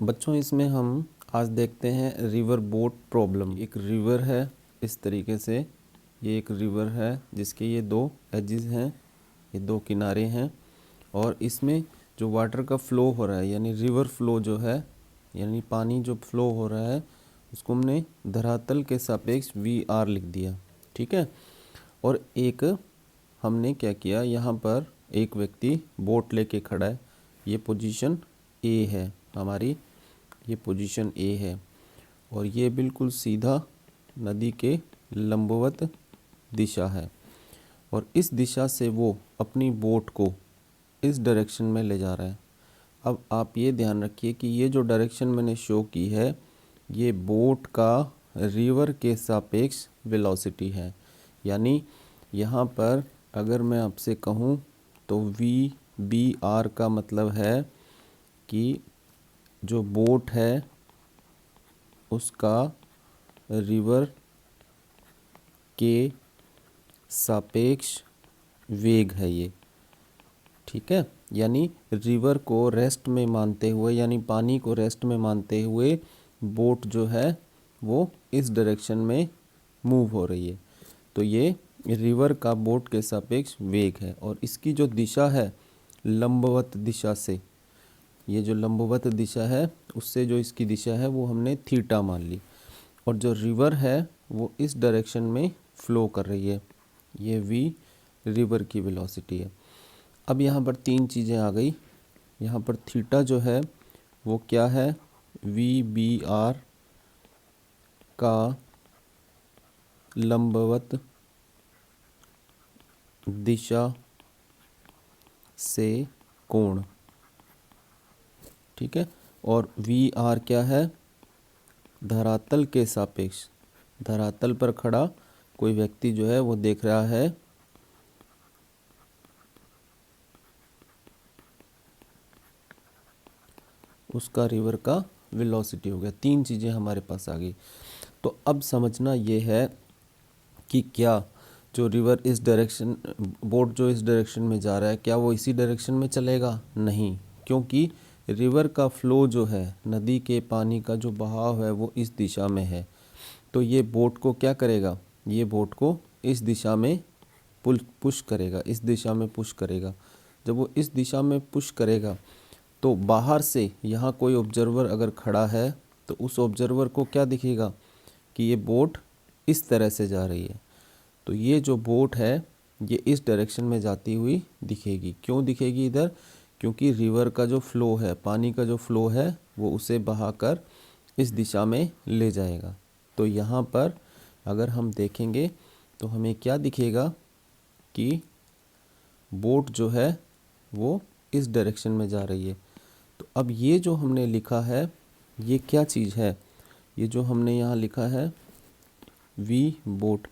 बच्चों इसमें हम आज देखते हैं रिवर बोट प्रॉब्लम। एक रिवर है इस तरीके से, ये एक रिवर है जिसके ये दो एजेस हैं, ये दो किनारे हैं और इसमें जो वाटर का फ्लो हो रहा है यानी रिवर फ्लो जो है यानी पानी जो फ्लो हो रहा है उसको हमने धरातल के सापेक्ष VR लिख दिया। ठीक है। और एक हमने क्या किया, यहाँ पर एक व्यक्ति बोट लेके खड़ा है, ये पोजीशन A है हमारी, ये पोजीशन A है और ये बिल्कुल सीधा नदी के लंबवत दिशा है और इस दिशा से वो अपनी बोट को इस डायरेक्शन में ले जा रहा है। अब आप ये ध्यान रखिए कि ये जो डायरेक्शन मैंने शो की है ये बोट का रिवर के सापेक्ष वेलोसिटी है। यानी यहाँ पर अगर मैं आपसे कहूँ तो VBR का मतलब है कि जो बोट है उसका रिवर के सापेक्ष वेग है ये। ठीक है। यानी रिवर को रेस्ट में मानते हुए यानी पानी को रेस्ट में मानते हुए बोट जो है वो इस डायरेक्शन में मूव हो रही है। तो ये रिवर का बोट के सापेक्ष वेग है और इसकी जो दिशा है लंबवत दिशा से, ये जो लंबवत दिशा है उससे जो इसकी दिशा है वो हमने थीटा मान ली और जो रिवर है वो इस डायरेक्शन में फ्लो कर रही है, ये V रिवर की वेलोसिटी है। अब यहाँ पर तीन चीज़ें आ गई। यहाँ पर थीटा जो है वो क्या है, VBR का लंबवत दिशा से कोण। ठीक है। और VR क्या है, धरातल के सापेक्ष, धरातल पर खड़ा कोई व्यक्ति जो है वो देख रहा है उसका रिवर का वेलोसिटी हो गया। तीन चीज़ें हमारे पास आ गई। तो अब समझना ये है कि क्या जो रिवर इस डायरेक्शन, बोट जो इस डायरेक्शन में जा रहा है क्या वो इसी डायरेक्शन में चलेगा? नहीं, क्योंकि रिवर का फ्लो जो है, नदी के पानी का जो बहाव है वो इस दिशा में है। तो ये बोट को क्या करेगा, ये बोट को इस दिशा में पुश करेगा, इस दिशा में पुश करेगा। जब वो इस दिशा में पुश करेगा तो बाहर से यहाँ कोई ऑब्जर्वर अगर खड़ा है तो उस ऑब्जर्वर को क्या दिखेगा कि ये बोट इस तरह से जा रही है। तो ये जो बोट है ये इस डायरेक्शन में जाती हुई दिखेगी। क्यों दिखेगी इधर? क्योंकि रिवर का जो फ्लो है, पानी का जो फ्लो है वो उसे बहाकर इस दिशा में ले जाएगा। तो यहाँ पर अगर हम देखेंगे तो हमें क्या दिखेगा कि बोट जो है वो इस डायरेक्शन में जा रही है। तो अब ये जो हमने लिखा है ये क्या चीज़ है, ये जो हमने यहाँ लिखा है V बोट,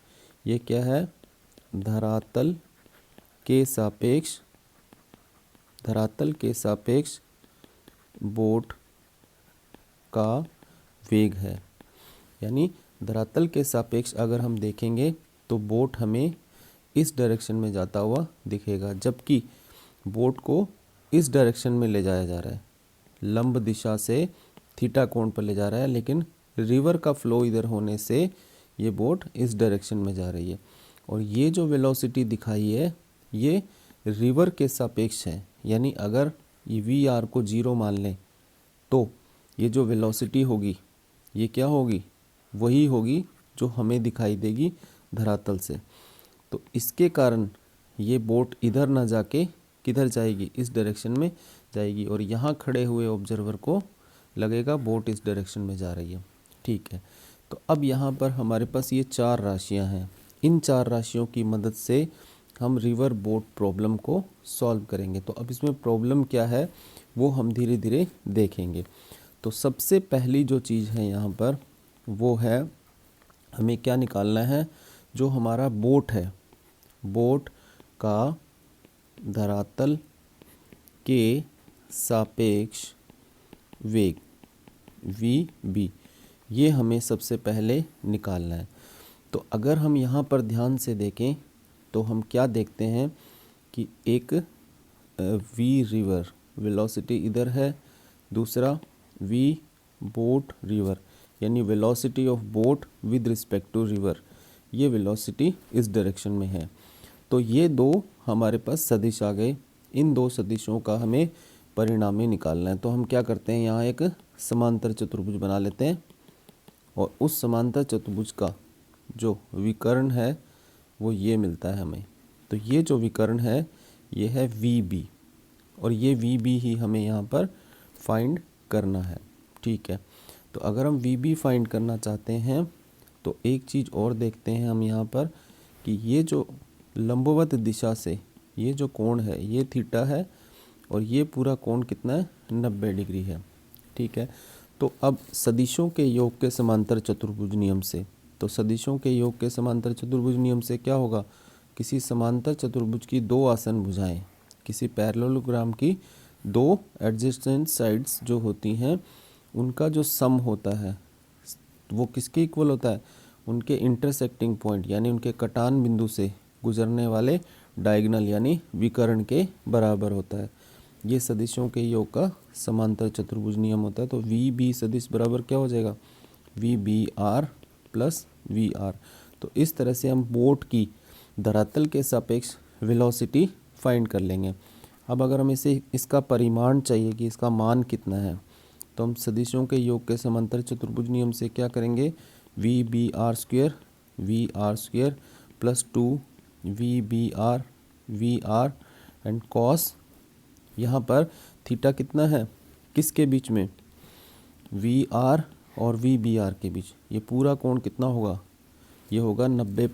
ये क्या है, धरातल के सापेक्ष, धरातल के सापेक्ष बोट का वेग है। यानी धरातल के सापेक्ष अगर हम देखेंगे तो बोट हमें इस डायरेक्शन में जाता हुआ दिखेगा, जबकि बोट को इस डायरेक्शन में ले जाया जा रहा है, लंब दिशा से थीटा कोण पर ले जा रहा है, लेकिन रिवर का फ्लो इधर होने से ये बोट इस डायरेक्शन में जा रही है। और ये जो वेलोसिटी दिखाई है ये रिवर के सापेक्ष है। यानी अगर ये VR को 0 मान लें तो ये जो वेलोसिटी होगी ये क्या होगी, वही होगी जो हमें दिखाई देगी धरातल से। तो इसके कारण ये बोट इधर ना जाके किधर जाएगी, इस डायरेक्शन में जाएगी और यहाँ खड़े हुए ऑब्जर्वर को लगेगा बोट इस डायरेक्शन में जा रही है। ठीक है। तो अब यहाँ पर हमारे पास ये चार राशियाँ हैं। इन चार राशियों की मदद से हम रिवर बोट प्रॉब्लम को सॉल्व करेंगे। तो अब इसमें प्रॉब्लम क्या है वो हम धीरे धीरे देखेंगे। तो सबसे पहली जो चीज़ है यहाँ पर वो है, हमें क्या निकालना है, जो हमारा बोट है, बोट का धरातल के सापेक्ष वेग VB, ये हमें सबसे पहले निकालना है। तो अगर हम यहाँ पर ध्यान से देखें तो हम क्या देखते हैं कि एक V रिवर वेलोसिटी इधर है, दूसरा वी बोट रिवर, यानी velocity of boat with respect to river, ये वेलोसिटी इस डायरेक्शन में है। तो ये दो हमारे पास सदिश आ गए, इन दो सदिशों का हमें परिणामी निकालना है। तो हम क्या करते हैं, यहाँ एक समांतर चतुर्भुज बना लेते हैं और उस समांतर चतुर्भुज का जो विकर्ण है वो ये मिलता है हमें। तो ये जो विकर्ण है ये है वी बी, और ये वी बी ही हमें यहाँ पर फाइंड करना है। ठीक है, तो अगर हम वी बी फाइंड करना चाहते हैं तो एक चीज़ और देखते हैं हम यहाँ पर कि ये जो लंबवत दिशा से ये जो कोण है ये थीटा है, और ये पूरा कोण कितना है, 90 डिग्री है। ठीक है, तो अब सदिशों के योग के समांतर चतुर्भुज नियम से, तो सदिशों के योग के समांतर चतुर्भुज नियम से क्या होगा, किसी समांतर चतुर्भुज की दो आसन भुजाएं, किसी पैरेललोग्राम की दो एडजेसेंट साइड्स जो होती हैं उनका जो सम होता है वो किसके इक्वल होता है, उनके इंटरसेक्टिंग पॉइंट यानी उनके कटान बिंदु से गुजरने वाले डायगोनल यानी विकर्ण के बराबर होता है। ये सदिशों के योग का समांतर चतुर्भुज नियम होता है। तो वी बी सदिश बराबर क्या हो जाएगा, V B R plus V R. तो इस तरह से हम बोट की धरातल के सापेक्ष वेलोसिटी फाइंड कर लेंगे। अब अगर हम इसे इसका परिमाण चाहिए कि इसका मान कितना है, तो हम सदिशों के योग के समांतर चतुर्भुज नियम से क्या करेंगे, V B R square plus 2 V R and cos, यहाँ पर थीटा कितना है किसके बीच में, वी आर और वी बी आर के बीच, ये पूरा कोण कितना होगा, ये होगा 90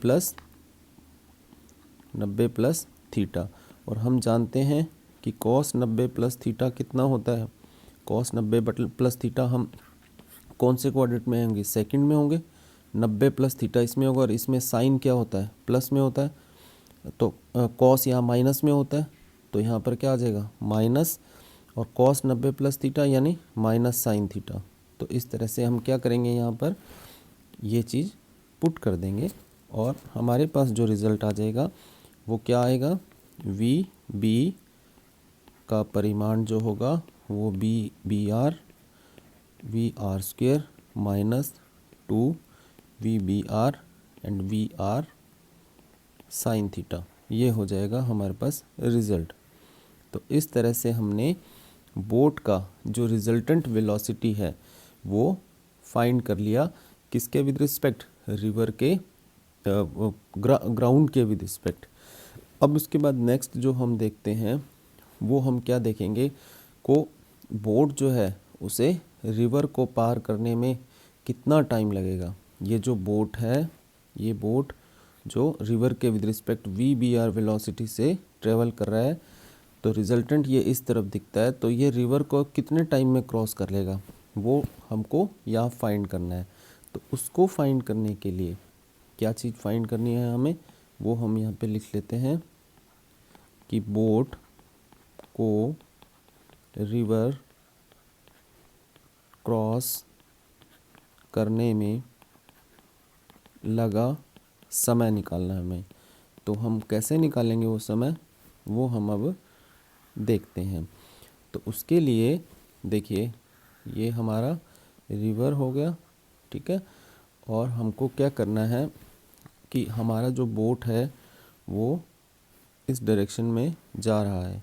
प्लस थीटा। और हम जानते हैं कि कॉस 90 प्लस थीटा कितना होता है, कॉस 90 प्लस थीटा हम कौन से क्वाड्रेंट में होंगे, सेकंड में होंगे। 90 प्लस थीटा इसमें होगा और इसमें साइन क्या होता है, प्लस में होता है, तो कॉस यहाँ माइनस में होता है, तो यहाँ पर क्या आ जाएगा माइनस, और कॉस 90 प्लस थीटा यानी माइनस साइन थीटा। तो इस तरह से हम क्या करेंगे, यहाँ पर ये चीज़ पुट कर देंगे और हमारे पास जो रिज़ल्ट आ जाएगा वो क्या आएगा, वी बी का परिमाण जो होगा वो V R square minus 2 V R and V R sine theta, ये हो जाएगा हमारे पास रिज़ल्ट। तो इस तरह से हमने बोट का जो रिजल्टेंट वेलोसिटी है वो फाइंड कर लिया, किसके विद रिस्पेक्ट, रिवर के ग्राउंड के विद रिस्पेक्ट। अब उसके बाद नेक्स्ट जो हम देखते हैं वो हम क्या देखेंगे, को बोट जो है उसे रिवर को पार करने में कितना टाइम लगेगा। ये जो बोट है, ये बोट जो रिवर के with respect V B R velocity से ट्रेवल कर रहा है, तो रिजल्टेंट ये इस तरफ दिखता है, तो ये रिवर को कितने टाइम में क्रॉस कर लेगा वो हमको यहाँ फाइंड करना है। तो उसको फाइंड करने के लिए क्या चीज़ फाइंड करनी है हमें, वो हम यहाँ पे लिख लेते हैं कि बोट को रिवर क्रॉस करने में लगा समय निकालना है हमें। तो हम कैसे निकालेंगे वो समय, वो हम अब देखते हैं। तो उसके लिए देखिए ये हमारा रिवर हो गया, ठीक है, और हमको क्या करना है कि हमारा जो बोट है वो इस डायरेक्शन में जा रहा है।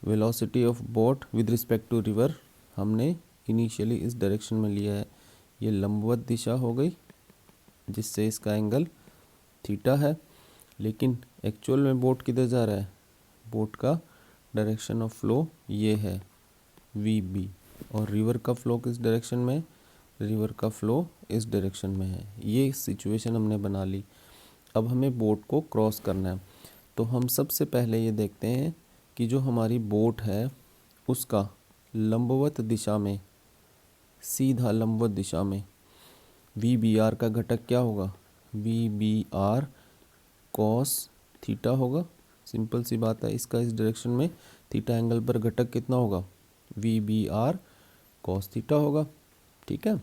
Velocity of boat with respect to river हमने इनिशियली इस डायरेक्शन में लिया है, ये लंबवत दिशा हो गई जिससे इसका एंगल थीटा है। लेकिन एक्चुअल में बोट किधर जा रहा है, बोट का डायरेक्शन ऑफ फ्लो ये है वी बी, और रिवर का फ्लो किस डायरेक्शन में, रिवर का फ्लो इस डायरेक्शन में है। ये सिचुएशन हमने बना ली। अब हमें बोट को क्रॉस करना है, तो हम सबसे पहले ये देखते हैं कि जो हमारी बोट है उसका लंबवत दिशा में, सीधा लंबवत दिशा में वी बी आर का घटक क्या होगा, V B R cos theta होगा। सिंपल सी बात है, इसका इस डायरेक्शन में थीटा एंगल पर घटक कितना होगा, V B R cos theta होगा। ठीक है,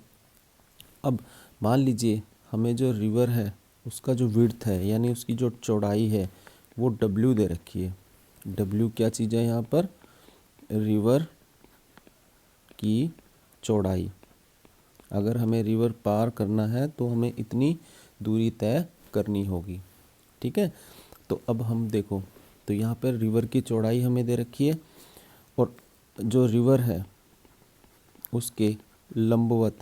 अब मान लीजिए हमें जो रिवर है उसका जो विड्थ है यानी उसकी जो चौड़ाई है वो डब्ल्यू दे रखी है। डब्ल्यू क्या चीज़ है यहाँ पर, रिवर की चौड़ाई। अगर हमें रिवर पार करना है तो हमें इतनी दूरी तय करनी होगी। ठीक है, तो अब हम देखो, तो यहाँ पर रिवर की चौड़ाई हमें दे रखी है और जो रिवर है उसके लंबवत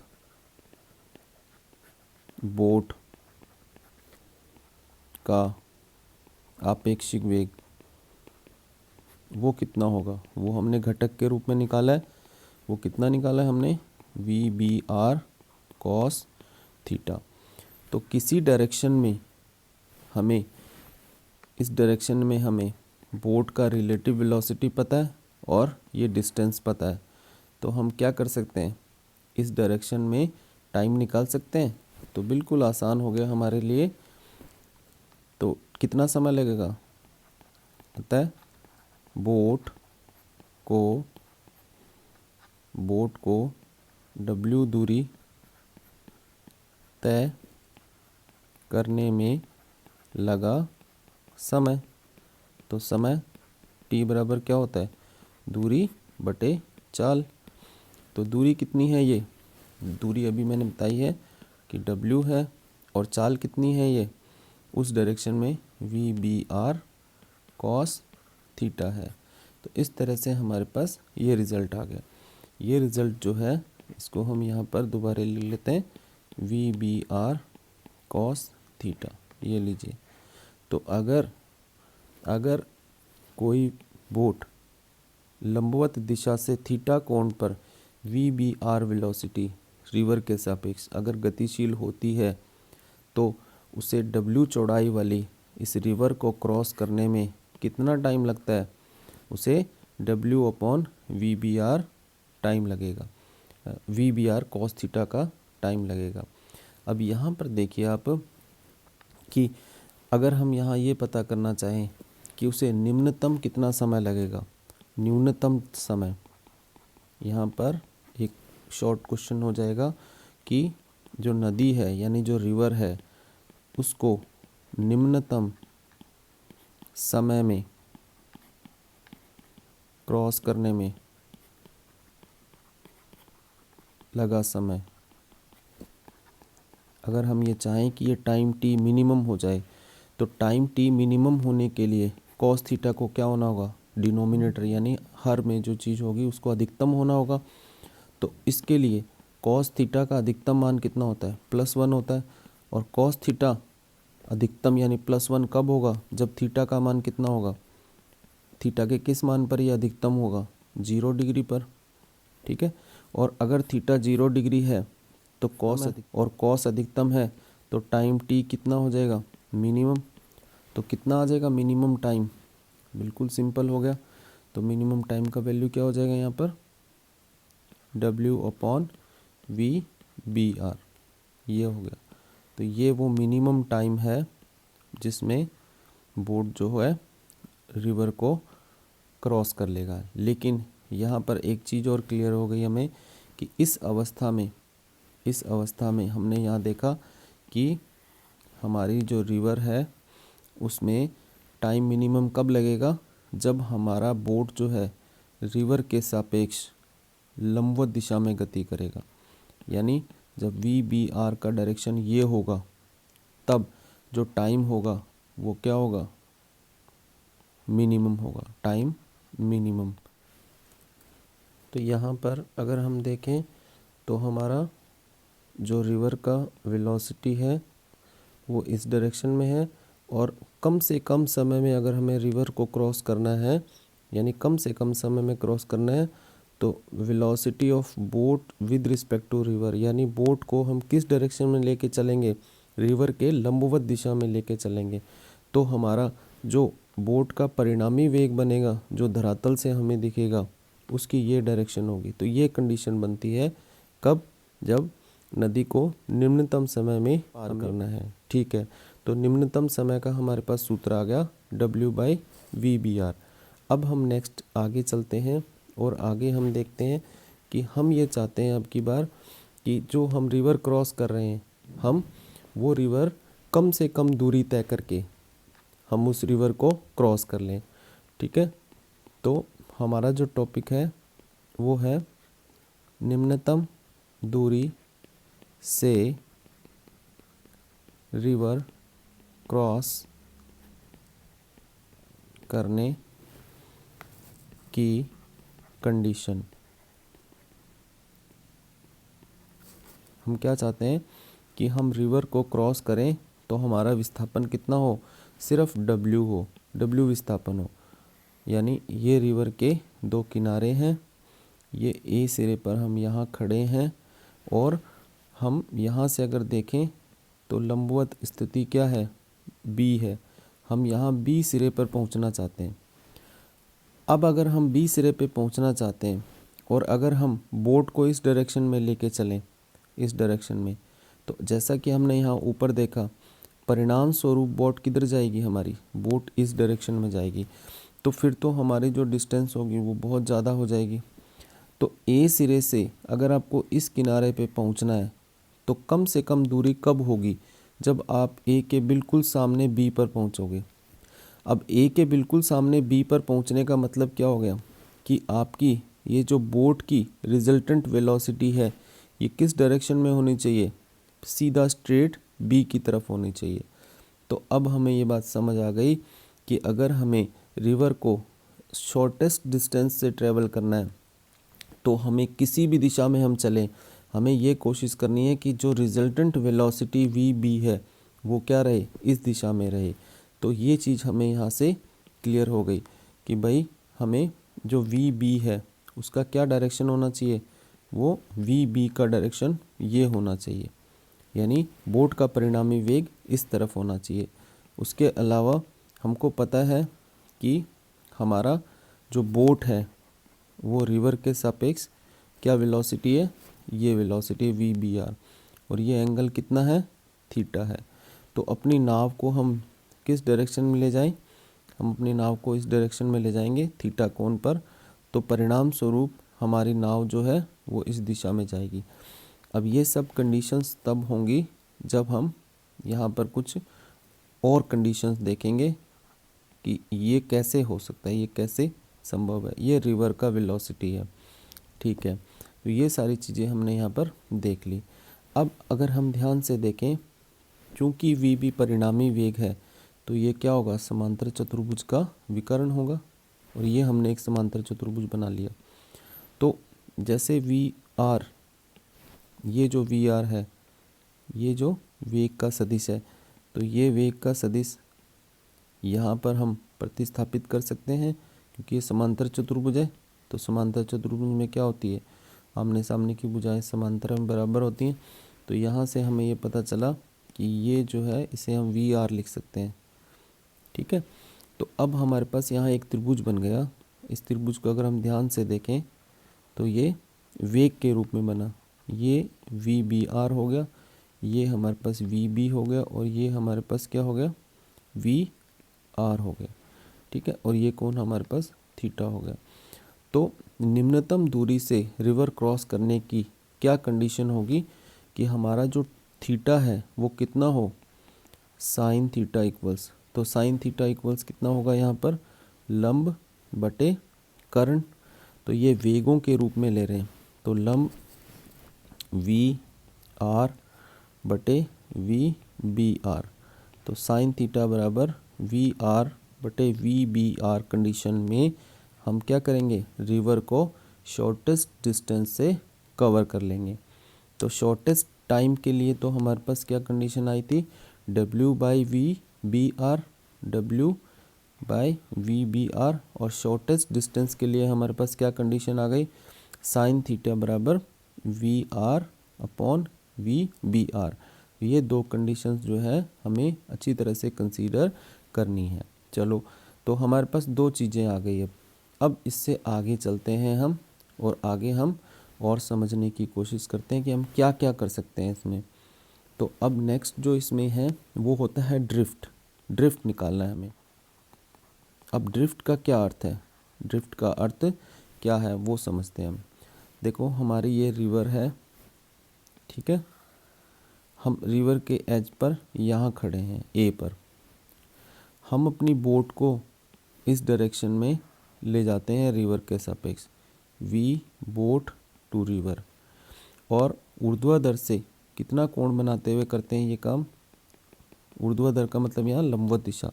बोट का आपेक्षिक वेग वो कितना होगा, वो हमने घटक के रूप में निकाला है। वो कितना निकाला है हमने, VBR cos थीटा। तो किसी डायरेक्शन में हमें, इस डायरेक्शन में हमें बोट का रिलेटिव वेलोसिटी पता है और ये डिस्टेंस पता है, तो हम क्या कर सकते हैं, इस डायरेक्शन में टाइम निकाल सकते हैं। तो बिल्कुल आसान हो गया हमारे लिए। तो कितना समय लगेगा, पता है, बोट को W दूरी तय करने में लगा समय। तो समय T बराबर क्या होता है, दूरी बटे चाल। तो दूरी कितनी है, ये दूरी अभी मैंने बताई है कि W है, और चाल कितनी है, ये उस डायरेक्शन में VBR cos थीटा है। तो इस तरह से हमारे पास ये रिज़ल्ट आ गया। ये रिज़ल्ट जो है इसको हम यहाँ पर दोबारा लिख लेते हैं, VBR cos थीटा, ये लीजिए। तो अगर कोई बोट लंबवत दिशा से थीटा कोण पर VBR वेलोसिटी रिवर के सापेक्ष अगर गतिशील होती है तो उसे W चौड़ाई वाली इस रिवर को क्रॉस करने में कितना टाइम लगता है, उसे W/VBR टाइम लगेगा, VBR cos थीटा का टाइम लगेगा। अब यहाँ पर देखिए आप कि अगर हम यहाँ ये पता करना चाहें कि उसे निम्नतम कितना समय लगेगा, न्यूनतम समय, यहाँ पर एक शॉर्ट क्वेश्चन हो जाएगा कि जो नदी है यानी जो रिवर है उसको निम्नतम समय में क्रॉस करने में लगा समय, अगर हम ये चाहें कि ये टाइम T मिनिमम हो जाए, तो टाइम T मिनिमम होने के लिए cos थीटा को क्या होना होगा, डिनोमिनेटर यानी हर में जो चीज़ होगी उसको अधिकतम होना होगा। तो इसके लिए cos थीटा का अधिकतम मान कितना होता है, +1 होता है। और cos थीटा अधिकतम यानी +1 कब होगा, जब थीटा का मान कितना होगा, थीटा के किस मान पर ये अधिकतम होगा, 0 डिग्री पर। ठीक है, और अगर थीटा 0 डिग्री है तो cos अधिकतम है, तो टाइम T कितना हो जाएगा, मिनिमम। तो कितना आ जाएगा मिनिमम टाइम, बिल्कुल सिंपल हो गया। तो मिनिमम टाइम का वैल्यू क्या हो जाएगा यहाँ पर, W/VBR, ये हो गया। तो ये वो मिनिमम टाइम है जिसमें बोट जो है रिवर को क्रॉस कर लेगा। लेकिन यहाँ पर एक चीज़ और क्लियर हो गई हमें कि इस अवस्था में हमने यहाँ देखा कि हमारी जो रिवर है उसमें टाइम मिनिमम कब लगेगा, जब हमारा बोट जो है रिवर के सापेक्ष लंबवत दिशा में गति करेगा। यानी जब VBR का डायरेक्शन ये होगा तब जो टाइम होगा वो क्या होगा, मिनिमम होगा, टाइम मिनिमम। तो यहाँ पर अगर हम देखें तो हमारा जो रिवर का वेलोसिटी है वो इस डायरेक्शन में है, और कम से कम समय में अगर हमें रिवर को क्रॉस करना है, यानी कम से कम समय में क्रॉस करना है, तो velocity of boat with respect to river, यानी बोट को हम किस डायरेक्शन में लेके चलेंगे, रिवर के लंबवत दिशा में लेके चलेंगे, तो हमारा जो बोट का परिणामी वेग बनेगा जो धरातल से हमें दिखेगा उसकी ये डायरेक्शन होगी। तो ये कंडीशन बनती है कब, जब नदी को निम्नतम समय में पार करना है। ठीक है, तो निम्नतम समय का हमारे पास सूत्र आ गया W/VBR। अब हम नेक्स्ट आगे चलते हैं और आगे हम देखते हैं कि हम ये चाहते हैं अब की बार कि जो हम रिवर क्रॉस कर रहे हैं हम वो रिवर कम से कम दूरी तय करके हम उस रिवर को क्रॉस कर लें। ठीक है, तो हमारा जो टॉपिक है वो है निम्नतम दूरी से रिवर क्रॉस करने की कंडीशन। हम क्या चाहते हैं कि हम रिवर को क्रॉस करें तो हमारा विस्थापन कितना हो, सिर्फ W हो, W विस्थापन हो। यानी ये रिवर के दो किनारे हैं, ये ए सिरे पर हम यहाँ खड़े हैं और हम यहाँ से अगर देखें तो लंबवत स्थिति क्या है, बी है। हम यहाँ बी सिरे पर पहुँचना चाहते हैं। अब अगर हम बी सिरे पे पहुँचना चाहते हैं और अगर हम बोट को इस डायरेक्शन में लेके चलें, इस डायरेक्शन में, तो जैसा कि हमने यहाँ ऊपर देखा, परिणाम स्वरूप बोट किधर जाएगी, हमारी बोट इस डायरेक्शन में जाएगी। तो फिर तो हमारी जो डिस्टेंस होगी वो बहुत ज़्यादा हो जाएगी। तो ए सिरे से अगर आपको इस किनारे पे पहुंचना है तो कम से कम दूरी कब होगी, जब आप ए के बिल्कुल सामने बी पर पहुंचोगे। अब ए के बिल्कुल सामने बी पर पहुंचने का मतलब क्या हो गया कि आपकी ये जो बोट की रिजल्टेंट वेलोसिटी है ये किस डायरेक्शन में होनी चाहिए, सीधा स्ट्रेट बी की तरफ होनी चाहिए। तो अब हमें ये बात समझ आ गई कि अगर हमें रिवर को शॉर्टेस्ट डिस्टेंस से ट्रेवल करना है तो हमें किसी भी दिशा में हम चलें, हमें ये कोशिश करनी है कि जो रिजल्टेंट वेलोसिटी वी बी है वो क्या रहे, इस दिशा में रहे। तो ये चीज़ हमें यहाँ से क्लियर हो गई कि भाई हमें जो वी बी है उसका क्या डायरेक्शन होना चाहिए, वो वी बी का डायरेक्शन ये होना चाहिए, यानी बोट का परिणामी वेग इस तरफ होना चाहिए। उसके अलावा हमको पता है कि हमारा जो बोट है वो रिवर के सापेक्ष क्या वेलोसिटी है, ये वेलोसिटी वी बी आर, और ये एंगल कितना है, थीटा है। तो अपनी नाव को हम किस डायरेक्शन में ले जाएं, हम अपनी नाव को इस डायरेक्शन में ले जाएंगे थीटा कोण पर। तो परिणाम स्वरूप हमारी नाव जो है वो इस दिशा में जाएगी। अब ये सब कंडीशंस तब होंगी जब हम यहाँ पर कुछ और कंडीशंस देखेंगे कि ये कैसे हो सकता है, ये कैसे संभव है। ये रिवर का वेलोसिटी है, ठीक है। तो ये सारी चीज़ें हमने यहाँ पर देख ली। अब अगर हम ध्यान से देखें, चूँकि वी बी परिणामी वेग है तो ये क्या होगा, समांतर चतुर्भुज का विकर्ण होगा, और ये हमने एक समांतर चतुर्भुज बना लिया। तो जैसे वी आर, ये जो वी आर है ये जो वेग का सदिश है, तो ये वेग का सदिश यहाँ पर हम प्रतिस्थापित कर सकते हैं क्योंकि ये समांतर चतुर्भुज है। तो समांतर चतुर्भुज में क्या होती है, आमने सामने की भुजाएं समांतर में बराबर होती हैं। तो यहाँ से हमें ये पता चला कि ये जो है इसे हम वी आर लिख सकते हैं, ठीक है। तो अब हमारे पास यहाँ एक त्रिभुज बन गया। इस त्रिभुज को अगर हम ध्यान से देखें तो ये वेग के रूप में बना, ये वी बी आर हो गया, ये हमारे पास वी बी हो गया, और ये हमारे पास क्या हो गया, वी आर हो गया, ठीक है। और ये कोण हमारे पास थीटा हो गया। तो निम्नतम दूरी से रिवर क्रॉस करने की क्या कंडीशन होगी कि हमारा जो थीटा है वो कितना हो, साइन थीटा इक्वल्स, तो साइन थीटा इक्वल्स कितना होगा यहाँ पर, लंब बटे कर्ण। तो ये वेगों के रूप में ले रहे हैं, तो लंब वी आर बटे वी बी आर। तो साइन थीटा बराबर वी आर बटे वी बी आर कंडीशन में हम क्या करेंगे, रिवर को शॉर्टेस्ट डिस्टेंस से कवर कर लेंगे। तो शॉर्टेस्ट टाइम के लिए तो हमारे पास क्या कंडीशन आई थी, W by V B R, W by V B R, और शॉर्टेस्ट डिस्टेंस के लिए हमारे पास क्या कंडीशन आ गई, साइन थीटा बराबर V R upon V B R. ये दो कंडीशंस जो है हमें अच्छी तरह से कंसीडर करनी है। चलो, तो हमारे पास दो चीज़ें आ गई। अब इससे आगे चलते हैं हम, और आगे हम और समझने की कोशिश करते हैं कि हम क्या क्या कर सकते हैं इसमें। तो अब नेक्स्ट जो इसमें है वो होता है ड्रिफ्ट। ड्रिफ्ट निकालना है हमें। अब ड्रिफ्ट का क्या अर्थ है, ड्रिफ्ट का अर्थ क्या है वो समझते हैं हम। देखो, हमारी ये रिवर है, ठीक है। हम रिवर के एज पर यहाँ खड़े हैं, ए पर। हम अपनी बोट को इस डायरेक्शन में ले जाते हैं रिवर के सापेक्ष, वी बोट टू रिवर। और ऊर्ध्वाधर से कितना कोण बनाते हुए करते हैं ये काम। ऊर्ध्वाधर का मतलब यहाँ लंबवत दिशा,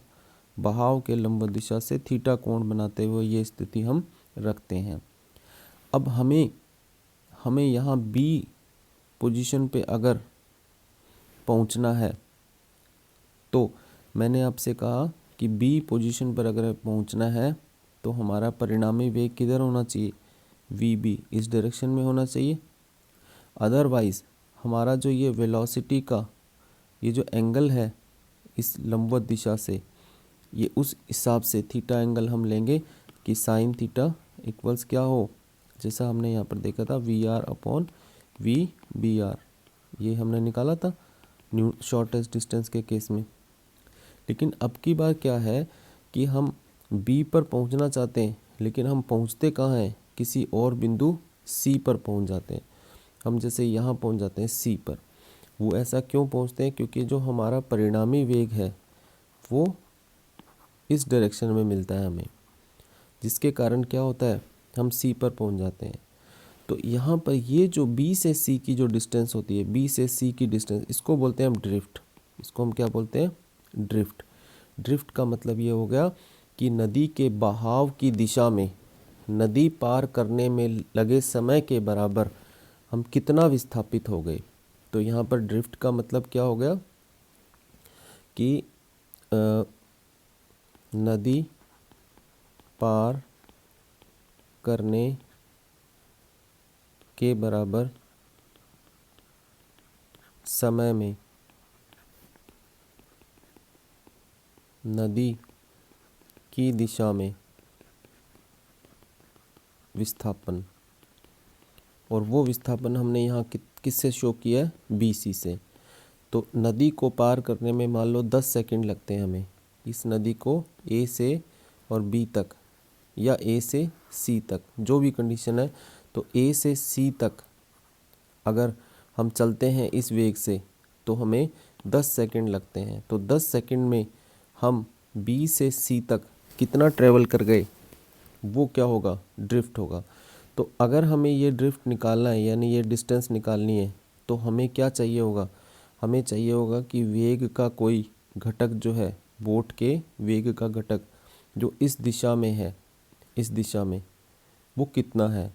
बहाव के लंबवत दिशा से थीटा कोण बनाते हुए ये स्थिति हम रखते हैं। अब हमें यहाँ बी पोजीशन पे अगर पहुँचना है तो मैंने आपसे कहा कि बी पोजीशन पर अगर पहुँचना है तो हमारा परिणामी वेग किधर होना चाहिए, वी बी, इस डायरेक्शन में होना चाहिए। अदरवाइज हमारा जो ये वेलोसिटी का ये जो एंगल है इस लंबवत दिशा से, ये उस हिसाब से थीटा एंगल हम लेंगे कि साइन थीटा इक्वल्स क्या हो, जैसा हमने यहाँ पर देखा था V R upon V B R, ये हमने निकाला था शॉर्टेस्ट डिस्टेंस के केस में। लेकिन अब की बार क्या है कि हम बी पर पहुँचना चाहते हैं, लेकिन हम पहुँचते कहाँ हैं, किसी और बिंदु सी पर पहुँच जाते हैं। हम जैसे यहाँ पहुँच जाते हैं सी पर, वो ऐसा क्यों पहुँचते हैं, क्योंकि जो हमारा परिणामी वेग है वो इस डायरेक्शन में मिलता है हमें, जिसके कारण क्या होता है हम सी पर पहुँच जाते हैं। तो यहाँ पर ये जो बी से सी की जो डिस्टेंस होती है, बी से सी की डिस्टेंस, इसको बोलते हैं हम ड्रिफ्ट। इसको हम क्या बोलते हैं, ड्रिफ्ट। ड्रिफ्ट का मतलब ये हो गया कि नदी के बहाव की दिशा में नदी पार करने में लगे समय के बराबर हम कितना विस्थापित हो गए। तो यहाँ पर ड्रिफ्ट का मतलब क्या हो गया कि नदी पार करने के बराबर समय में नदी की दिशा में विस्थापन, और वो विस्थापन हमने यहाँ किससे शो किया है, बी सी से। तो नदी को पार करने में मान लो 10 सेकंड लगते हैं हमें, इस नदी को ए से और बी तक या ए से सी तक, जो भी कंडीशन है। तो ए से सी तक अगर हम चलते हैं इस वेग से तो हमें 10 सेकंड लगते हैं। तो 10 सेकंड में हम बी से सी तक कितना ट्रेवल कर गए, वो क्या होगा, ड्रिफ्ट होगा। तो अगर हमें ये ड्रिफ्ट निकालना है, यानी ये डिस्टेंस निकालनी है, तो हमें क्या चाहिए होगा, हमें चाहिए होगा कि वेग का कोई घटक जो है, बोट के वेग का घटक जो इस दिशा में है, इस दिशा में वो कितना है।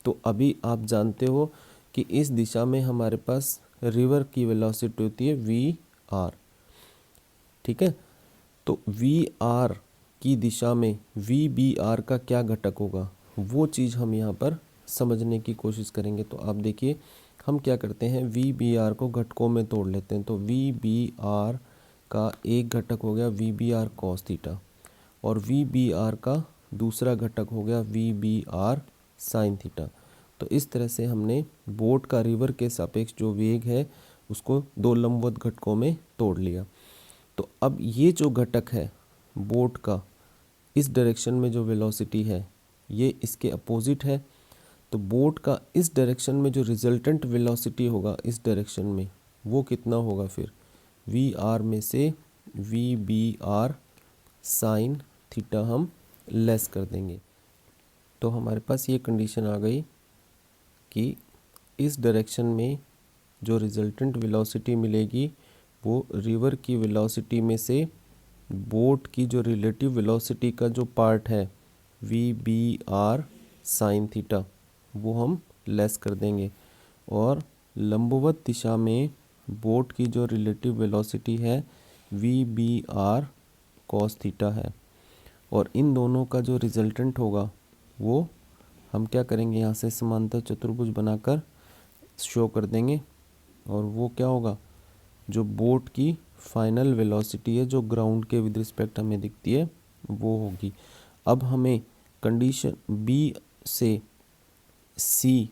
तो अभी आप जानते हो कि इस दिशा में हमारे पास रिवर की वेलोसिटी होती है वी आर, ठीक है। तो वी आर की दिशा में वी बी आर का क्या घटक होगा, वो चीज़ हम यहाँ पर समझने की कोशिश करेंगे। तो आप देखिए हम क्या करते हैं, वी बी आर को घटकों में तोड़ लेते हैं। तो वी बी आर का एक घटक हो गया V B R cos theta, और वी बी आर का दूसरा घटक हो गया V B R sine theta. तो इस तरह से हमने बोट का रिवर के सापेक्ष जो वेग है उसको दो लंबवत घटकों में तोड़ लिया। तो अब ये जो घटक है बोट का, इस डायरेक्शन में जो वेलोसिटी है ये इसके अपोजिट है। तो बोट का इस डायरेक्शन में जो रिजल्टेंट वेलोसिटी होगा इस डायरेक्शन में, वो कितना होगा, फिर वी आर में से V B R sine theta हम लेस कर देंगे। तो हमारे पास ये कंडीशन आ गई कि इस डायरेक्शन में जो रिजल्टेंट वेलोसिटी मिलेगी वो रिवर की वेलोसिटी में से बोट की जो रिलेटिव वेलोसिटी का जो पार्ट है V B R sine theta, वो हम लेस कर देंगे। और लंबवत दिशा में बोट की जो रिलेटिव वेलोसिटी है V B R cos theta है, और इन दोनों का जो रिजल्टेंट होगा वो हम क्या करेंगे, यहाँ से समांतर चतुर्भुज बनाकर शो कर देंगे। और वो क्या होगा, जो बोट की फाइनल वेलोसिटी है जो ग्राउंड के विद रिस्पेक्ट हमें दिखती है वो होगी। अब हमें कंडीशन बी से सी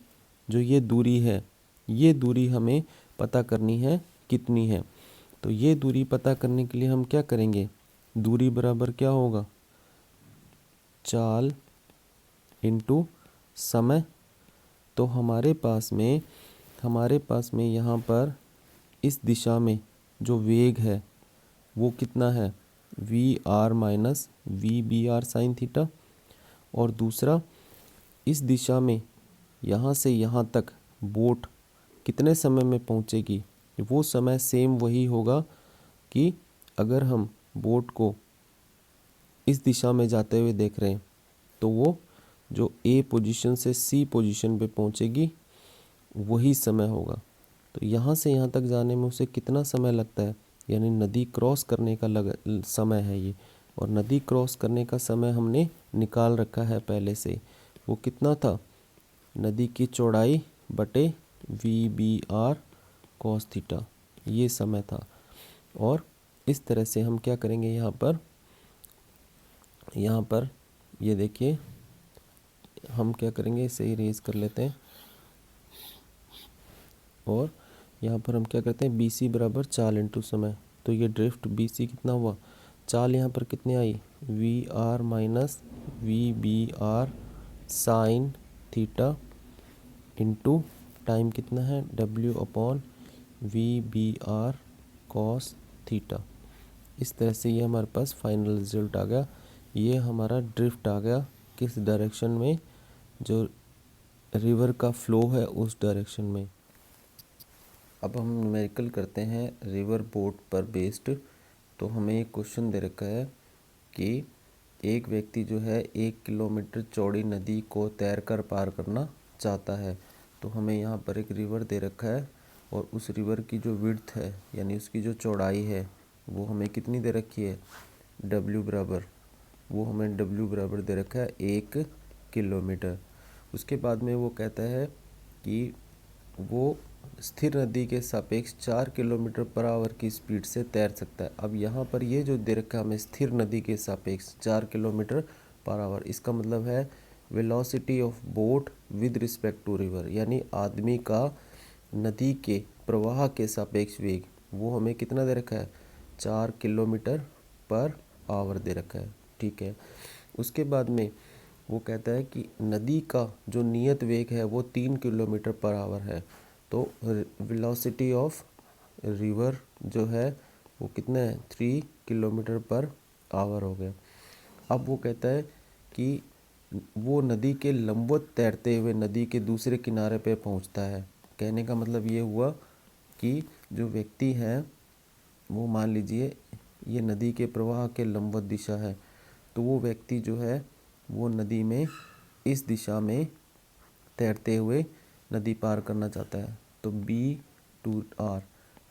जो ये दूरी है, ये दूरी हमें पता करनी है कितनी है। तो ये दूरी पता करने के लिए हम क्या करेंगे, दूरी बराबर क्या होगा, चाल इंटू समय। तो हमारे पास में यहाँ पर इस दिशा में जो वेग है वो कितना है, V R minus V B R sine theta. और दूसरा इस दिशा में यहाँ से यहाँ तक बोट कितने समय में पहुंचेगी, वो समय सेम वही होगा कि अगर हम बोट को इस दिशा में जाते हुए देख रहे हैं तो वो जो ए पोजीशन से सी पोजीशन पे पहुंचेगी वही समय होगा। तो यहाँ से यहाँ तक जाने में उसे कितना समय लगता है, यानी नदी क्रॉस करने का समय है ये। और नदी क्रॉस करने का समय हमने निकाल रखा है पहले से, वो कितना था, नदी की चौड़ाई बटे VBR cos थीटा, ये समय था। और इस तरह से हम क्या करेंगे, यहाँ पर ये देखिए हम क्या करेंगे, इसे इरेज कर लेते हैं। और यहाँ पर हम क्या करते हैं, BC बराबर चाल इंटू समय। तो ये ड्रिफ्ट BC कितना हुआ, चाल यहाँ पर कितनी आई, VR minus VBR sine theta into time कितना है, W upon VBR cos theta. इस तरह से ये हमारे पास फाइनल रिजल्ट आ गया। ये हमारा ड्रिफ्ट आ गया किस डायरेक्शन में, जो रिवर का फ्लो है उस डायरेक्शन में। अब हम न्यूमेरिकल करते हैं रिवर बोट पर बेस्ड। तो हमें एक क्वेश्चन दे रखा है कि एक व्यक्ति जो है 1 किलोमीटर चौड़ी नदी को तैरकर पार करना चाहता है। तो हमें यहाँ पर एक रिवर दे रखा है और उस रिवर की जो विड्थ है यानी उसकी जो चौड़ाई है वो हमें कितनी दे रखी है, W बराबर, वो हमें W बराबर दे रखा है 1 किलोमीटर। उसके बाद में वो कहता है कि वो स्थिर नदी के सापेक्ष 4 किलोमीटर पर आवर की स्पीड से तैर सकता है। अब यहाँ पर ये जो दे रखा है हमें स्थिर नदी के सापेक्ष 4 किलोमीटर पर आवर, इसका मतलब है velocity of boat with respect to river, यानी आदमी का नदी के प्रवाह के सापेक्ष वेग, वो हमें कितना दे रखा है, 4 किलोमीटर पर आवर दे रखा है। ठीक है, उसके बाद में वो कहता है कि नदी का जो नियत वेग है वो 3 किलोमीटर पर आवर है। तो वेलोसिटी ऑफ रिवर जो है वो कितना है, 3 किलोमीटर पर आवर हो गया। अब वो कहता है कि वो नदी के लंबवत तैरते हुए नदी के दूसरे किनारे पे पहुंचता है। कहने का मतलब ये हुआ कि जो व्यक्ति है वो मान लीजिए ये नदी के प्रवाह के लंबवत दिशा है, तो वो व्यक्ति जो है वो नदी में इस दिशा में तैरते हुए नदी पार करना चाहता है। तो B to R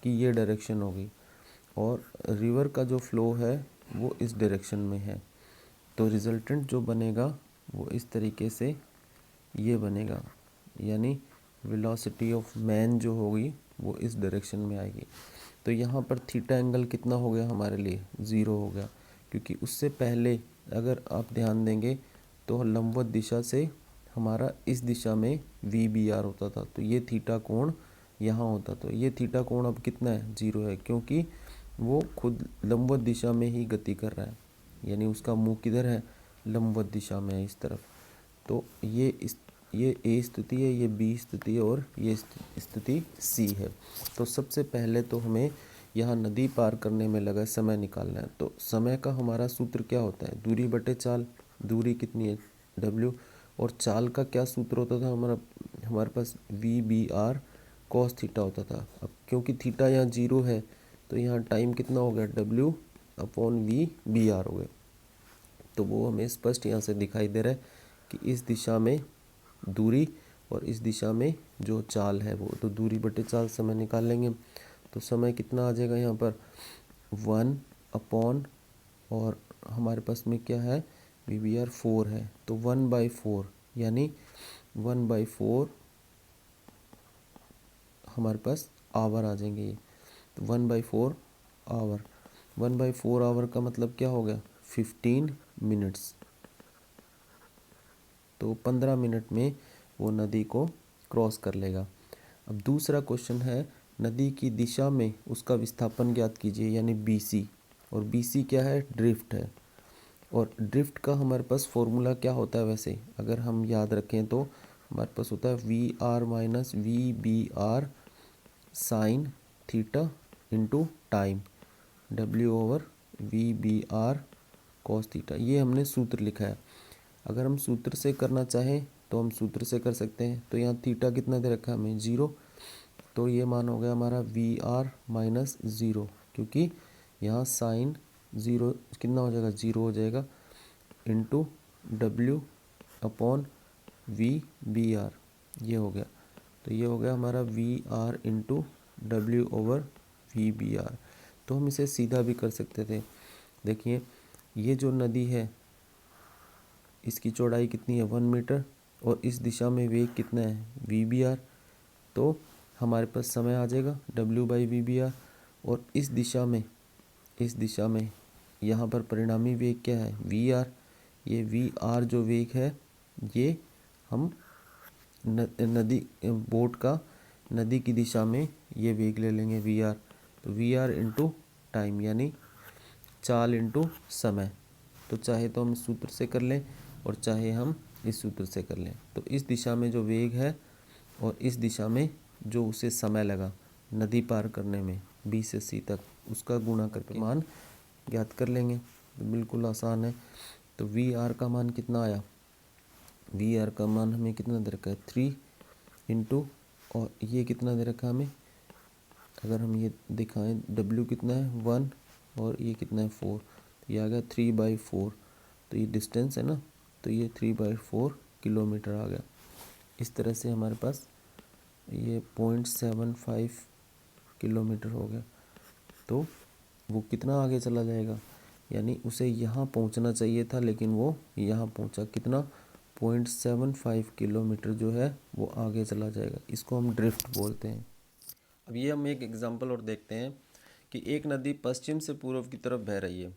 की ये डायरेक्शन होगी और रिवर का जो फ्लो है वो इस डायरेक्शन में है। तो रिजल्टेंट जो बनेगा वो इस तरीके से ये बनेगा, यानी वेलोसिटी ऑफ मैन जो होगी वो इस डायरेक्शन में आएगी। तो यहाँ पर थीटा एंगल कितना हो गया हमारे लिए, 0 हो गया, क्योंकि उससे पहले अगर आप ध्यान देंगे तो लंबवत दिशा से हमारा इस दिशा में VBR होता था, तो ये थीटा कोण यहाँ होता, तो ये थीटा कोण अब कितना है, 0 है, क्योंकि वो खुद लंबवत दिशा में ही गति कर रहा है, यानी उसका मुंह किधर है, लंबवत दिशा में है, इस तरफ। तो ये A स्थिति है, ये B स्थिति है और ये स्थिति C है। तो सबसे पहले तो हमें यहाँ नदी पार करने में लगा समय निकालना है। तो समय का हमारा सूत्र क्या होता है, दूरी बटे चाल, दूरी कितनी है, W, और चाल का क्या सूत्र होता था हमारे पास, VBR cos थीटा होता था। अब क्योंकि थीटा यहाँ 0 है तो यहाँ टाइम कितना हो गया, W अपॉन VBR हो गया। तो वो हमें स्पष्ट यहाँ से दिखाई दे रहा है कि इस दिशा में दूरी और इस दिशा में जो चाल है वो, तो दूरी बटे चाल समय निकाल लेंगे। तो समय कितना आ जाएगा यहाँ पर, 1 अपॉन, और हमारे पास में क्या है, VBR 4 है, तो 1/4, यानी 1/4 हमारे पास आवर आ जाएंगे ये। तो 1/4 आवर, 1/4 आवर का मतलब क्या हो गया, 15 मिनट्स। तो 15 मिनट में वो नदी को क्रॉस कर लेगा। अब दूसरा क्वेश्चन है, नदी की दिशा में उसका विस्थापन ज्ञात कीजिए, यानी BC, और BC क्या है, ड्रिफ्ट है। और ड्रिफ्ट का हमारे पास फॉर्मूला क्या होता है, वैसे अगर हम याद रखें तो हमारे पास होता है VR minus VBR sine theta into time, W/VBR cos theta, ये हमने सूत्र लिखा है। अगर हम सूत्र से करना चाहें तो हम सूत्र से कर सकते हैं। तो यहाँ थीटा कितना दे रखा है हमें, 0, तो ये मान हो गया हमारा वी आर माइनस ज़ीरो, क्योंकि यहाँ साइन ज़ीरो कितना हो जाएगा, ज़ीरो हो जाएगा, into W upon V B R, ये हो गया। तो ये हो गया हमारा V R into W over V B R. तो हम इसे सीधा भी कर सकते थे। देखिए ये जो नदी है इसकी चौड़ाई कितनी है, 1 मीटर, और इस दिशा में वेग कितना है, वी बी आर। तो हमारे पास समय आ जाएगा W by V B R. और इस दिशा में यहाँ पर परिणामी वेग क्या है, वी आर। ये वी आर जो वेग है ये हम नदी बोट का नदी की दिशा में ये वेग ले लेंगे वी आर। तो वी आर इंटू टाइम यानी चाल इंटू समय। तो चाहे तो हम इस सूत्र से कर लें और चाहे हम इस सूत्र से कर लें। तो इस दिशा में जो वेग है और इस दिशा में जो उसे समय लगा नदी पार करने में बी से सी तक, उसका गुणा करके मान ज्ञात कर लेंगे। तो बिल्कुल आसान है। तो वी आर का मान कितना आया, वी आर का मान हमें कितना दे रखा है, 3 इंटू, और ये कितना दे रखा है हमें, अगर हम ये दिखाएं डब्ल्यू कितना है 1 और ये कितना है 4, तो ये आ गया 3/4। तो ये डिस्टेंस है ना, तो ये 3/4 किलोमीटर आ गया। इस तरह से हमारे पास ये 0.75 किलोमीटर हो गया। तो वो कितना आगे चला जाएगा, यानी उसे यहाँ पहुँचना चाहिए था लेकिन वो यहाँ पहुँचा, कितना, 0.75 किलोमीटर जो है वो आगे चला जाएगा। इसको हम ड्रिफ्ट बोलते हैं। अब ये हम एक एग्जांपल और देखते हैं कि एक नदी पश्चिम से पूर्व की तरफ बह रही है,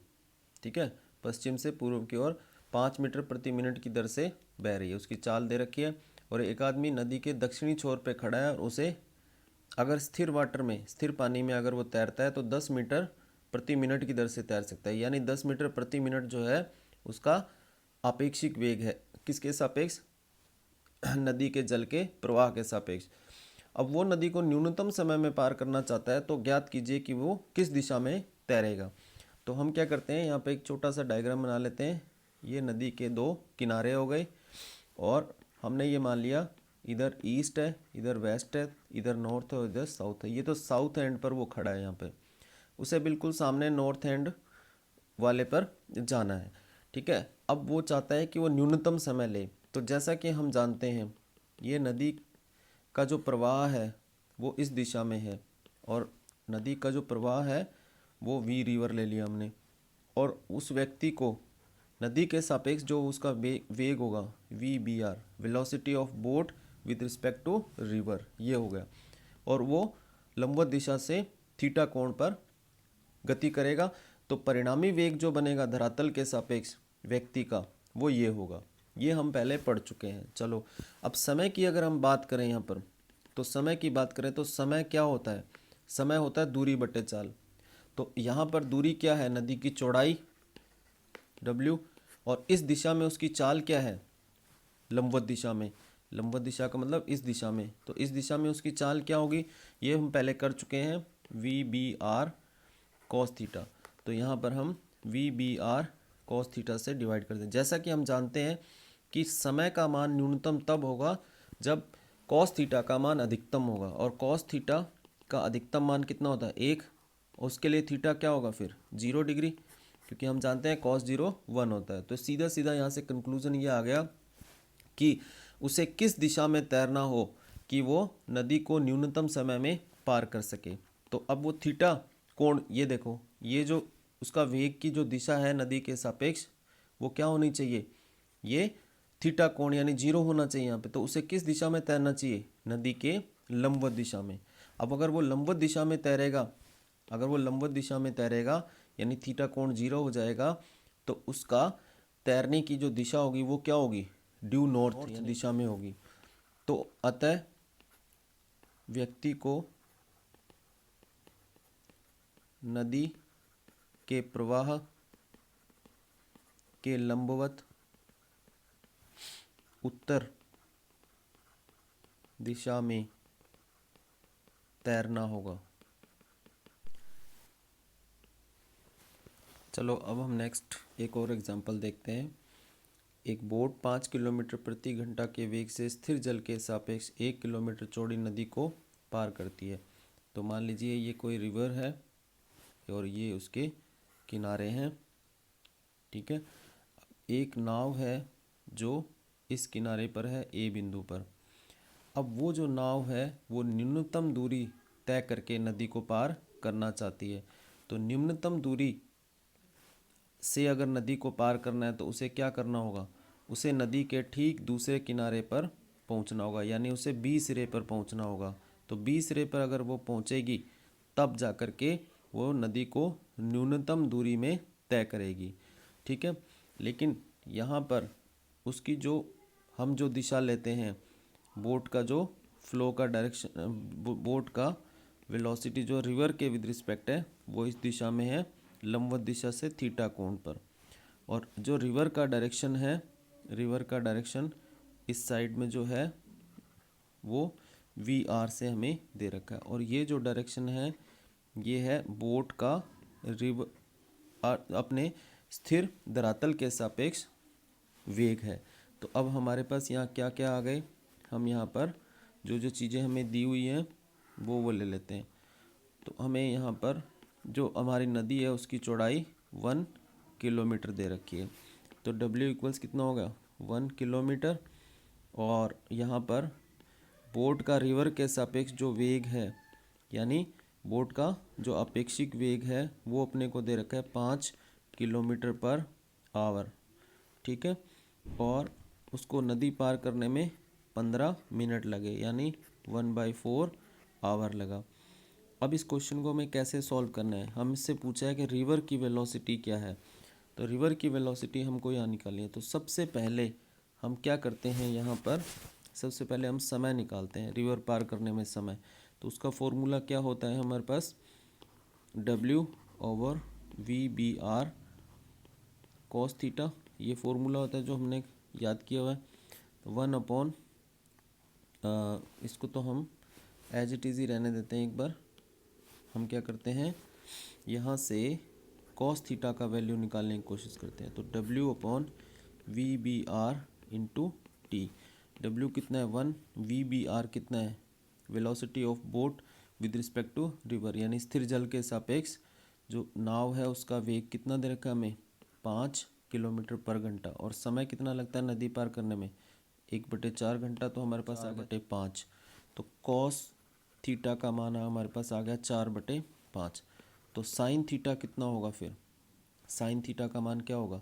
ठीक है, पश्चिम से पूर्व की ओर 5 मीटर प्रति मिनट की दर से बह रही है, उसकी चाल दे रखी है। और एक आदमी नदी के दक्षिणी छोर पे खड़ा है और उसे अगर स्थिर वाटर में, स्थिर पानी में अगर वो तैरता है तो 10 मीटर प्रति मिनट की दर से तैर सकता है, यानी 10 मीटर प्रति मिनट जो है उसका आपेक्षिक वेग है, किसके सापेक्ष, नदी के जल के प्रवाह के सापेक्ष। अब वो नदी को न्यूनतम समय में पार करना चाहता है, तो ज्ञात कीजिए कि वो किस दिशा में तैरेगा। तो हम क्या करते हैं, यहाँ पे एक छोटा सा डायग्राम बना लेते हैं। ये नदी के दो किनारे हो गए और हमने ये मान लिया इधर ईस्ट है, इधर वेस्ट है, इधर नॉर्थ है और इधर साउथ है। ये तो साउथ एंड पर वो खड़ा है यहाँ पे, उसे बिल्कुल सामने नॉर्थ एंड वाले पर जाना है, ठीक है। अब वो चाहता है कि वो न्यूनतम समय ले। तो जैसा कि हम जानते हैं ये नदी का जो प्रवाह है वो इस दिशा में है, और नदी का जो प्रवाह है वो वी रिवर ले लिया हमने, और उस व्यक्ति को नदी के सापेक्ष जो उसका वेग होगा V B R, velocity of boat with respect to river, ये हो गया। और वो लंबवत दिशा से थीटा कोण पर गति करेगा। तो परिणामी वेग जो बनेगा धरातल के सापेक्ष व्यक्ति का, वो ये होगा। ये हम पहले पढ़ चुके हैं। चलो अब समय की अगर हम बात करें यहाँ पर, तो समय की बात करें तो समय क्या होता है, समय होता है दूरी बटे चाल। तो यहाँ पर दूरी क्या है, नदी की चौड़ाई W, और इस दिशा में उसकी चाल क्या है, लंबवत दिशा में, लंबवत दिशा का मतलब इस दिशा में, तो इस दिशा में उसकी चाल क्या होगी, ये हम पहले कर चुके हैं, V B R cos theta. तो यहाँ पर हम V B R cos theta से डिवाइड कर दें। जैसा कि हम जानते हैं कि समय का मान न्यूनतम तब होगा जब कॉस थीटा का मान अधिकतम होगा, और कॉस थीटा का अधिकतम मान कितना होता है, 1, उसके लिए थीटा क्या होगा फिर 0 डिग्री, क्योंकि हम जानते हैं cos 0 1 होता है। तो सीधा सीधा यहाँ से कंक्लूजन ये आ गया कि उसे किस दिशा में तैरना हो कि वो नदी को न्यूनतम समय में पार कर सके। तो अब वो थीटा कोण, ये देखो, ये जो उसका वेग की जो दिशा है नदी के सापेक्ष, वो क्या होनी चाहिए, ये थीटा कोण यानी 0 होना चाहिए यहाँ पे। तो उसे किस दिशा में तैरना चाहिए, नदी के लंबवत दिशा में। अब अगर वो लंबवत दिशा में तैरेगा, अगर वो लंबवत दिशा में तैरेगा यानी थीटा कोण 0 हो जाएगा, तो उसका तैरने की जो दिशा होगी वो क्या होगी, ड्यू नॉर्थ दिशा में होगी। तो अतः व्यक्ति को नदी के प्रवाह के लंबवत उत्तर दिशा में तैरना होगा। चलो अब हम नेक्स्ट एक और एग्जांपल देखते हैं। एक बोट 5 किलोमीटर प्रति घंटा के वेग से स्थिर जल के सापेक्ष 1 किलोमीटर चौड़ी नदी को पार करती है। तो मान लीजिए ये कोई रिवर है और ये उसके किनारे हैं, ठीक है। एक नाव है जो इस किनारे पर है ए बिंदु पर। अब वो जो नाव है वो न्यूनतम दूरी तय करके नदी को पार करना चाहती है। तो न्यूनतम दूरी से अगर नदी को पार करना है तो उसे क्या करना होगा, उसे नदी के ठीक दूसरे किनारे पर पहुंचना होगा, यानी उसे बी सिरे पर पहुंचना होगा। तो बी सिरे पर अगर वो पहुंचेगी तब जा कर के वो नदी को न्यूनतम दूरी में तय करेगी, ठीक है। लेकिन यहाँ पर उसकी जो हम जो दिशा लेते हैं, बोट का जो फ्लो का डायरेक्शन, बोट का वेलोसिटी जो रिवर के विद रिस्पेक्ट है वो इस दिशा में है, लंबवत दिशा से थीटा कोण पर। और जो रिवर का डायरेक्शन है, रिवर का डायरेक्शन इस साइड में जो है वो वी आर से हमें दे रखा है। और ये जो डायरेक्शन है ये है बोट का अपने स्थिर धरातल के सापेक्ष वेग है। तो अब हमारे पास यहाँ क्या क्या आ गए, हम यहाँ पर जो जो चीज़ें हमें दी हुई हैं वो ले लेते हैं। तो हमें यहाँ पर जो हमारी नदी है उसकी चौड़ाई 1 किलोमीटर दे रखी है। तो W इक्वल्स कितना होगा 1 किलोमीटर। और यहाँ पर बोट का रिवर के सापेक्ष जो वेग है, यानी बोट का जो अपेक्षिक वेग है वो अपने को दे रखा है 5 किलोमीटर पर आवर, ठीक है। और उसको नदी पार करने में 15 मिनट लगे, यानी 1/4 आवर लगा। अब इस क्वेश्चन को हमें कैसे सॉल्व करना है, हम इससे पूछा है कि रिवर की वेलोसिटी क्या है। तो रिवर की वेलोसिटी हमको यहाँ निकालनी है। तो सबसे पहले हम क्या करते हैं, यहाँ पर सबसे पहले हम समय निकालते हैं, रिवर पार करने में समय। तो उसका फॉर्मूला क्या होता है हमारे पास, W/V/BR cos थीटा, ये फॉर्मूला होता है जो हमने याद किया हुआ है। तो 1/, इसको तो हम एज इट इज़ ही रहने देते हैं। एक बार हम क्या करते हैं, यहाँ से cos थीटा का वैल्यू निकालने की कोशिश करते हैं। तो W/V/BR इंटू टी। W कितना है 1, V/BR कितना है velocity of boat with respect to river, यानी स्थिर जल के सापेक्ष जो नाव है उसका वेग कितना दे रखा है हमें 5 किलोमीटर पर घंटा। और समय कितना लगता है नदी पार करने में 1/4 घंटा। तो हमारे पास 4/5। तो cos थीटा का मान हमारे पास आ गया 4/5। तो साइन थीटा कितना होगा, फिर साइन थीटा का मान क्या होगा,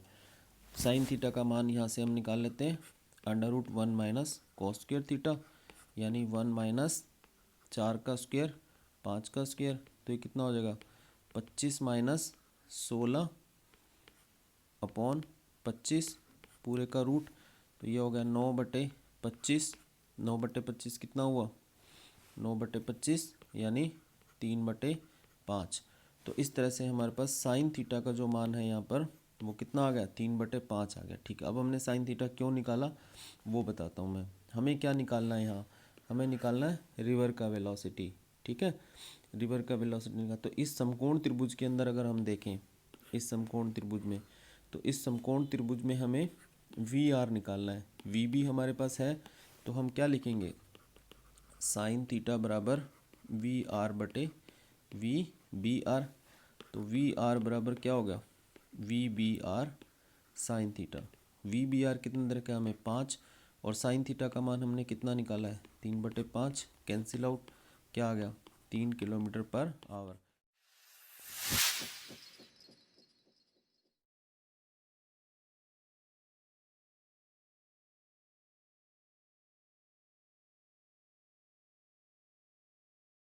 साइन थीटा का मान यहाँ से हम निकाल लेते हैं √1 - cos स्क्वायर थीटा, यानी 1 - 4 का स्क्वायर 5 का स्क्वायर। तो ये कितना हो जाएगा 25 - 16/25 पूरे का रूट। तो ये हो गया 9/25। 9/25 कितना हुआ 9/25 यानी 3/5। तो इस तरह से हमारे पास साइन थीटा का जो मान है यहाँ पर वो कितना आ गया 3/5 आ गया, ठीक है। अब हमने साइन थीटा क्यों निकाला वो बताता हूँ मैं। हमें क्या निकालना है यहाँ, हमें निकालना है रिवर का वेलोसिटी, ठीक है। रिवर का वेलोसिटी निकाल, तो इस समकोण त्रिभुज के अंदर अगर हम देखें, इस समकोण त्रिभुज में, तो इस समकोण त्रिभुज में हमें VR निकालना है। VB हमारे पास है, तो हम क्या लिखेंगे साइन थीटा बराबर VR/VBR। तो VR बराबर क्या होगा VBR साइन थीटा। VBR कितना दे रखा है हमें 5, और साइन थीटा का मान हमने कितना निकाला है 3/5। कैंसिल आउट, क्या आ गया 3 किलोमीटर पर आवर।